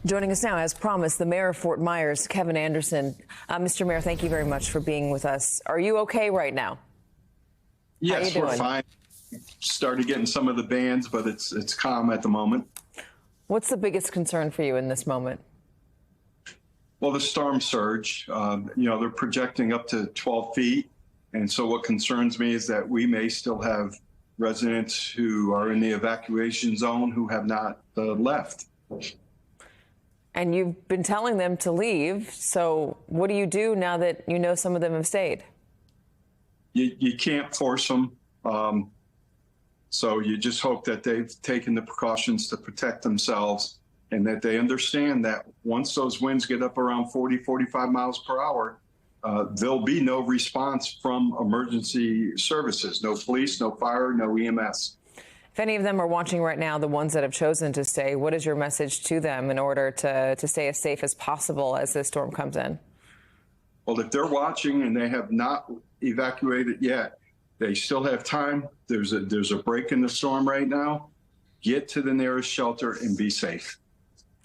Joining us now, as promised, the mayor of Fort Myers, Kevin Anderson. Mr. Mayor, thank you very much for being with us. Are you okay right now? Yes, we're fine. Started getting some of the bands, but it's calm at the moment. What's the biggest concern for you in this moment? Well, the storm surge, they're projecting up to 12 feet. And so what concerns me is that we may still have residents who are in the evacuation zone who have not left. And you've been telling them to leave. So what do you do now that you know some of them have stayed? You can't force them. So you just hope that they've taken the precautions to protect themselves and that they understand that once those winds get up around 40, 45 miles per hour, there'll be no response from emergency services, no police, no fire, no EMS. If any of them are watching right now, the ones that have chosen to stay, what is your message to them in order to stay as safe as possible as this storm comes in? Well, if they're watching and they have not evacuated yet, they still have time. There's a break in the storm right now. Get to the nearest shelter and be safe.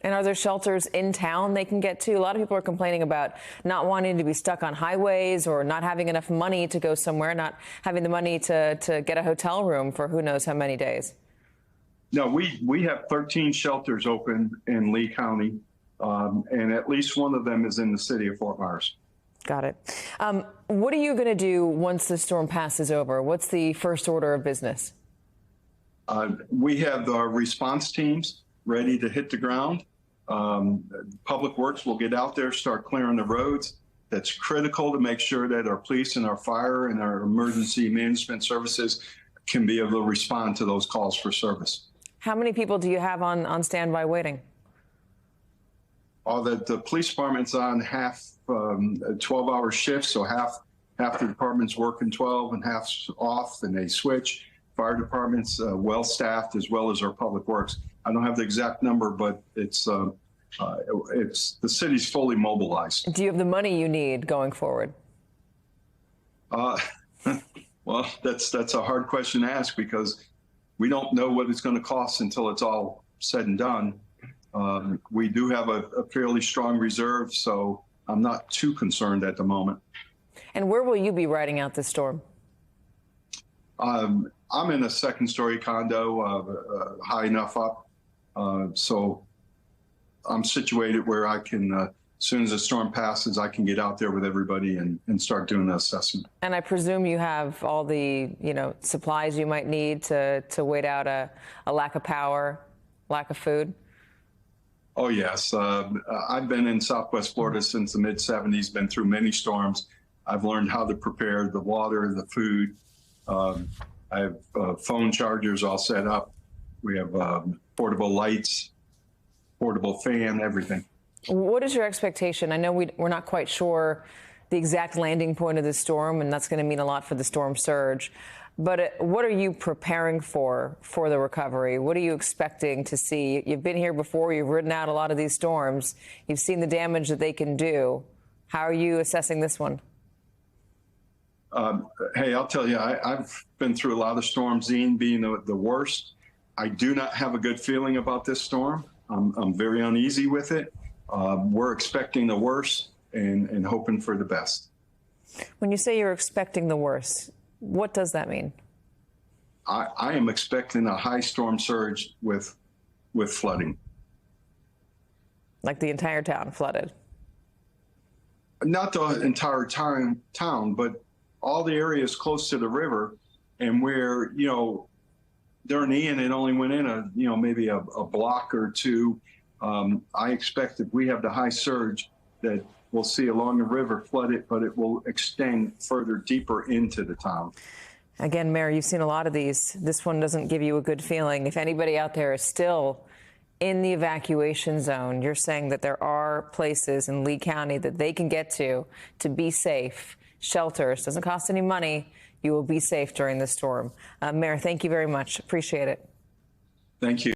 And are there shelters in town they can get to? A lot of people are complaining about not wanting to be stuck on highways or not having enough money to go somewhere, not having the money to get a hotel room for who knows how many days. No, we have 13 shelters open in Lee County, and at least one of them is in the city of Fort Myers. Got it. What are you going to do once the storm passes over? What's the first order of business? We have the response teams ready to hit the ground. Public Works will get out there, start clearing the roads. That's critical to make sure that our police and our fire and our emergency management services can be able to respond to those calls for service. How many people do you have on standby waiting? The police department's on half 12-hour shifts, so half the department's working 12 and half's off, and they switch. Fire department's well-staffed, as well as our Public Works. I don't have the exact number, but it's the city's fully mobilized. Do you have the money you need going forward? Well, that's a hard question to ask because we don't know what it's going to cost until it's all said and done. We do have a fairly strong reserve, so I'm not too concerned at the moment. And where will you be riding out this storm? I'm in a second-story condo, high enough up, so I'm situated where I can, as soon as the storm passes, I can get out there with everybody and start doing the assessment. And I presume you have all the, supplies you might need to wait out a lack of power, lack of food? Oh, yes. I've been in Southwest Florida since the mid-'70s, been through many storms. I've learned how to prepare the water, the food. I have phone chargers all set up. We have portable lights, portable fan, everything. What is your expectation? I know we're not quite sure the exact landing point of the storm, and that's going to mean a lot for the storm surge. But what are you preparing for the recovery? What are you expecting to see? You've been here before. You've ridden out a lot of these storms. You've seen the damage that they can do. How are you assessing this one? Hey, I'll tell you, I've been through a lot of storms, Zine being the worst. I do not have a good feeling about this storm. I'm very uneasy with it. We're expecting the worst and hoping for the best. When you say you're expecting the worst, what does that mean? I am expecting a high storm surge with flooding. Like the entire town flooded? Not the entire town, but all the areas close to the river, and where, during Ian, it only went in maybe a block or two. I expect if we have the high surge that we'll see along the river flooded, but it will extend further deeper into the town. Again, Mayor, you've seen a lot of these. This one doesn't give you a good feeling. If anybody out there is still in the evacuation zone, you're saying that there are places in Lee County that they can get to be safe. Shelters, doesn't cost any money. You will be safe during the storm. Mayor, thank you very much. Appreciate it. Thank you.